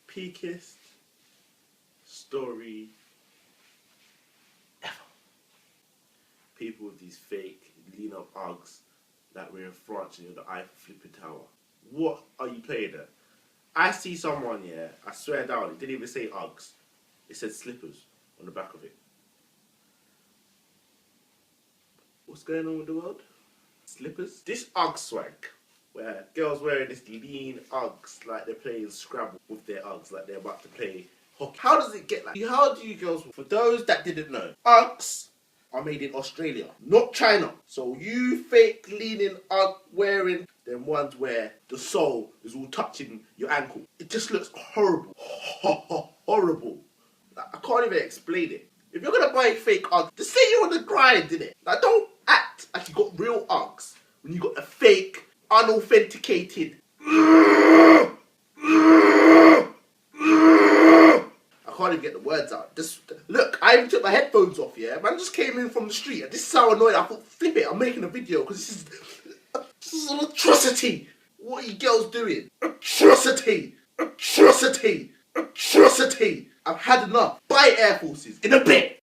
Peakest story ever. People with these fake lean up Uggs that we're in France and you're the Eiffel flipping tower. What are you playing at? I see someone, yeah, I swear down, it didn't even say Uggs. It said slippers on the back of it. What's going on with the world? Slippers? This Ugg swag, where girls wearing this lean Uggs like they're playing Scrabble with their Uggs, like they're about to play hockey. How does it get like? How do you girls? For those that didn't know, Uggs are made in Australia, not China. So you fake leaning Ugg wearing them ones where the sole is all touching your ankle. It just looks horrible, horrible. Like, I can't even explain it. If you're gonna buy fake Uggs, just say you're on the grind, innit? Like, don't act like you got real Uggs when you got a fake, unauthenticated. I can't even get the words out. Just look, I even took my headphones off. Yeah, man, just came in from the street, and this is how annoyed. I thought, flip it, I'm making a video because this is an atrocity. What are you girls doing? Atrocity, atrocity, atrocity. I've had enough. Buy Air Forces in a bit.